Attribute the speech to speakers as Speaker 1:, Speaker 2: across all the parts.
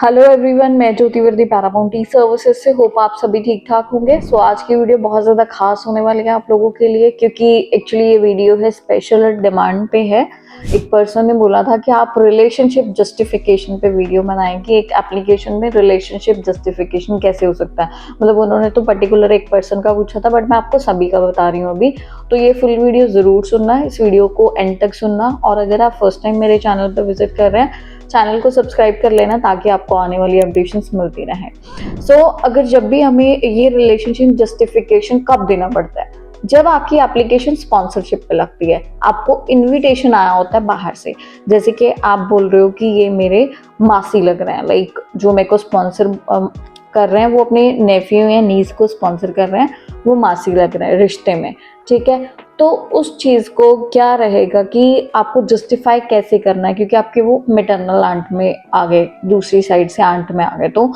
Speaker 1: Hello everyone, मैं ज्योति वर्दी Paramount ई services से। होप आप सभी ठीक ठाक होंगे। सो आज की वीडियो बहुत ज़्यादा खास होने वाली है आप लोगों के लिए, क्योंकि एक्चुअली ये वीडियो है स्पेशल डिमांड पे है। एक पर्सन ने बोला था कि आप रिलेशनशिप जस्टिफिकेशन पे वीडियो बनाएं कि एक एप्लीकेशन में रिलेशनशिप जस्टिफिकेशन कैसे हो सकता है। मतलब उन्होंने तो पर्टिकुलर एक पर्सन का पूछा था, बट मैं आपको सभी का बता रही हूँ अभी। तो ये फुल वीडियो ज़रूर सुनना, इस वीडियो को एंड तक सुनना। और अगर आप फर्स्ट टाइम मेरे चैनल पर विजिट कर रहे हैं, चैनल को सब्सक्राइब कर लेना ताकि आपको आने वाली अपडेट्स मिलती रहे। सो अगर जब भी हमें ये रिलेशनशिप जस्टिफिकेशन कब देना पड़ता है, जब आपकी एप्लीकेशन स्पॉन्सरशिप पे लगती है, आपको इनविटेशन आया होता है बाहर से। जैसे कि आप बोल रहे हो कि ये मेरे मासी लग रहे हैं, लाइक जो मेरे को स्पॉन्सर कर रहे हैं वो अपने नेफ्यू या नीस को स्पॉन्सर कर रहे हैं, वो मासी लग रहे हैं रिश्ते में, ठीक है। तो उस चीज़ को क्या रहेगा कि आपको जस्टिफाई कैसे करना है, क्योंकि आपके वो मैटरनल आंट में आ गए, दूसरी साइड से आंट में आ गए, तो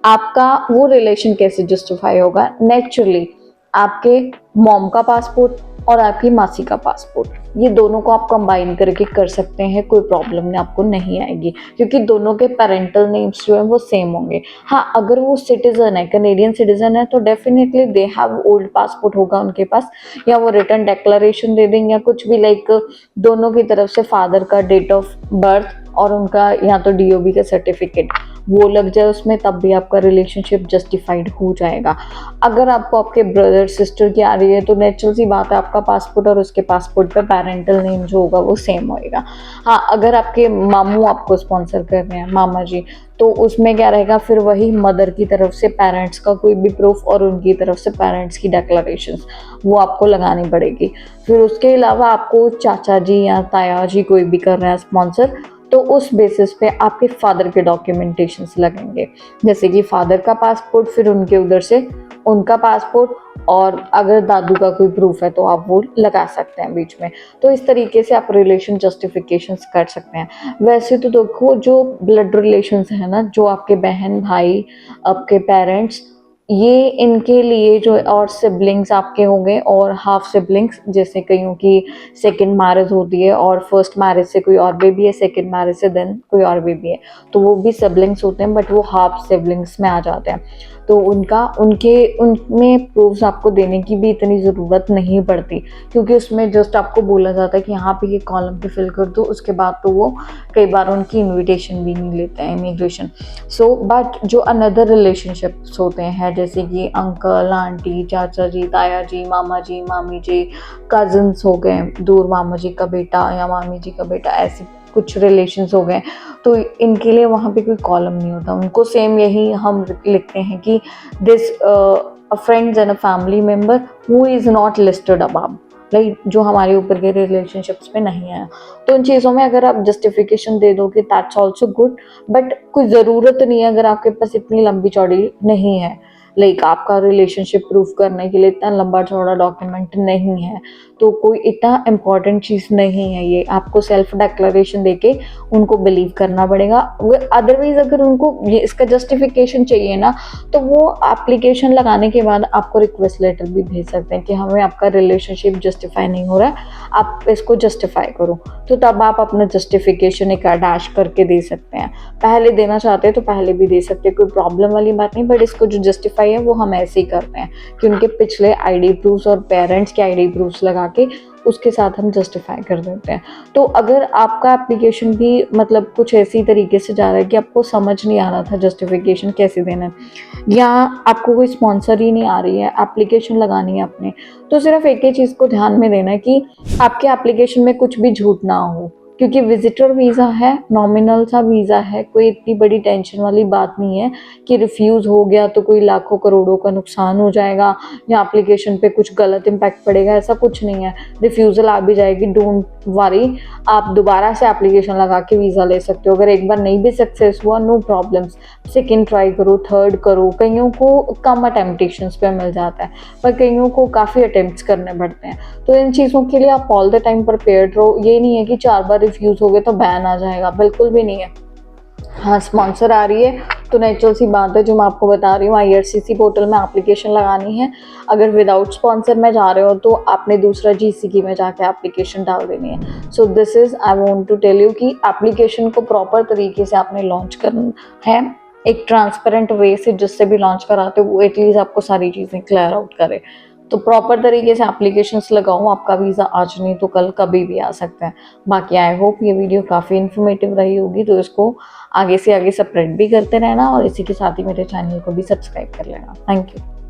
Speaker 1: आपका वो रिलेशन कैसे जस्टिफाई होगा। नेचुरली आपके मॉम का पासपोर्ट और आपकी मासी का पासपोर्ट, ये दोनों को आप कंबाइन करके कर सकते हैं, कोई प्रॉब्लम नहीं आपको नहीं आएगी, क्योंकि दोनों के पेरेंटल नेम्स जो है वो सेम होंगे। हाँ, अगर वो सिटीजन है, कैनेडियन सिटीजन है, तो definitely they have old passport होगा उनके पास, या वो रिटर्न डिक्लेरेशन दे देंगे या कुछ भी, लाइक दोनों की तरफ से फादर का डेट ऑफ बर्थ और उनका या तो डीओबी का सर्टिफिकेट वो लग जाए उसमें, तब भी आपका रिलेशनशिप जस्टिफाइड हो जाएगा। अगर आपको आपके ब्रदर सिस्टर की आ रही है, तो नेचुरल सी बात है, आपका पासपोर्ट और उसके पासपोर्ट पे पेरेंटल नेम जो होगा वो सेम होएगा। हाँ, अगर आपके मामू आपको स्पॉन्सर कर रहे हैं, मामा जी, तो उसमें क्या रहेगा, फिर वही मदर की तरफ से पेरेंट्स का कोई भी प्रूफ और उनकी तरफ से पेरेंट्स की डिक्लेरेशंस वो आपको लगानी पड़ेगी। फिर उसके अलावा आपको चाचा जी या ताया जी कोई भी कर रहे हैं स्पॉन्सर, तो उस बेसिस पे आपके फादर के डॉक्यूमेंटेशंस लगेंगे, जैसे कि फादर का पासपोर्ट, फिर उनके उधर से उनका पासपोर्ट, और अगर दादू का कोई प्रूफ है तो आप वो लगा सकते हैं बीच में। तो इस तरीके से आप रिलेशन जस्टिफिकेशंस कर सकते हैं। वैसे तो देखो, जो ब्लड रिलेशंस है ना, जो आपके बहन भाई, आपके पेरेंट्स, ये इनके लिए जो, और सिबलिंग्स आपके होंगे और हाफ सिबलिंग्स, जैसे कईयों की सेकंड मैरिज होती है और फर्स्ट मैरिज से कोई और बेबी है, सेकंड मैरिज से देन कोई और बेबी है, तो वो भी सिबलिंग्स होते हैं, बट वो हाफ सिबलिंग्स में आ जाते हैं। तो उनमें प्रूफ्स आपको देने की भी इतनी ज़रूरत नहीं पड़ती, क्योंकि उसमें जस्ट आपको बोला जाता है कि यहाँ पे ये कॉलम पे फिल कर दो। उसके बाद तो वो कई बार उनकी इनविटेशन भी नहीं लेते हैं इमिग्रेशन। सो बट जो अनदर रिलेशनशिप्स होते हैं, जैसे कि अंकल आंटी, चाचा जी, ताया जी, मामा जी, मामी जी, कजिन्स हो गए, दूर मामा जी का बेटा या मामी जी का बेटा, ऐसे कुछ रिलेशंस हो गए, तो इनके लिए वहाँ पे कोई कॉलम नहीं होता। उनको सेम यही हम लिखते हैं कि this a friends and a family member who is not listed above, like जो हमारे ऊपर के रिलेशनशिप्स में नहीं है। तो इन चीज़ों में अगर आप जस्टिफिकेशन दे दोगे, दैट्स ऑल्सो गुड, बट कोई ज़रूरत नहीं है अगर आपके पास इतनी लंबी चौड़ी नहीं है, लाइक आपका रिलेशनशिप प्रूफ करने के लिए इतना लंबा चौड़ा डॉक्यूमेंट नहीं है, तो कोई इतना इम्पॉर्टेंट चीज़ नहीं है ये। आपको सेल्फ डिक्लेरेशन देके उनको बिलीव करना पड़ेगा। अदरवाइज अगर उनको ये इसका जस्टिफिकेशन चाहिए ना, तो वो एप्लीकेशन लगाने के बाद आपको रिक्वेस्ट लेटर भी भेज सकते हैं कि हमें आपका रिलेशनशिप जस्टिफाई नहीं हो रहा है, आप इसको जस्टिफाई करो। तो तब आप अपना जस्टिफिकेशन एक अटैच करके दे सकते हैं। पहले देना चाहते हैं तो पहले भी दे सकते हैं, कोई प्रॉब्लम वाली बात नहीं, बट इसको जो जस्टिफाई है वो हम ऐसे ही करते हैं कि उनके पिछले आईडी प्रूफ्स और पेरेंट्स के आईडी प्रूफ्स लगा के उसके साथ हम जस्टिफाई कर देते हैं। तो अगर आपका एप्लीकेशन भी मतलब कुछ ऐसी तरीके से जा रहा है कि आपको समझ नहीं आ रहा था जस्टिफिकेशन कैसे देना है, या आपको कोई स्पॉन्सर ही नहीं आ रही है, एप्लीकेशन लगानी है आपने, तो सिर्फ एक ही चीज़ को ध्यान में देना है कि आपके एप्लीकेशन में कुछ भी झूठ ना हो, क्योंकि विजिटर वीज़ा है, नॉमिनल सा वीज़ा है, कोई इतनी बड़ी टेंशन वाली बात नहीं है कि रिफ्यूज़ हो गया तो कोई लाखों करोड़ों का नुकसान हो जाएगा या एप्लीकेशन पे कुछ गलत इम्पैक्ट पड़ेगा, ऐसा कुछ नहीं है। रिफ्यूज़ल आ भी जाएगी, डोंट वरी, आप दोबारा से एप्लीकेशन लगा के वीज़ा ले सकते हो। अगर एक बार नहीं भी सक्सेस हुआ, नो प्रॉब्लम्स, सेकेंड ट्राई करो, थर्ड करो। कईयों को कम अटेम्पटेशंस पे मिल जाता है, पर कईयों को काफ़ी अटेम्प्ट्स करने पड़ते हैं। तो इन चीज़ों के लिए आप ऑल द टाइम प्रिपेयर्ड रहो। ये नहीं है कि 4 बार रिफ्यूज़ हो गए तो बैन आ जाएगा, बिल्कुल भी नहीं है। हाँ, स्पॉन्सर आ रही है तो नेचुरल सी बात है, जो मैं आपको बता रही हूँ, IRCC पोर्टल में एप्लीकेशन लगानी है। अगर विदाउट स्पॉन्सर में जा रहे हो तो आपने दूसरा GCK में जाके एप्लीकेशन डाल देनी है। So this is I want to tell you कि एप्लीकेशन को प्रॉपर तरीके से आपने लॉन्च करना है। एक ट्रांसपेरेंट वे से जिससे भी लॉन्च कराते हो वो एटलीस्ट आपको सारी चीज़ें क्लियर आउट करे। तो प्रॉपर तरीके से एप्लीकेशंस लगाओ, आपका वीज़ा आज नहीं तो कल कभी भी आ सकता है। बाकी आई होप ये वीडियो काफ़ी इन्फॉर्मेटिव रही होगी, तो इसको आगे से आगे स्प्रेड भी करते रहना और इसी के साथ ही मेरे चैनल को भी सब्सक्राइब कर लेना। Thank you.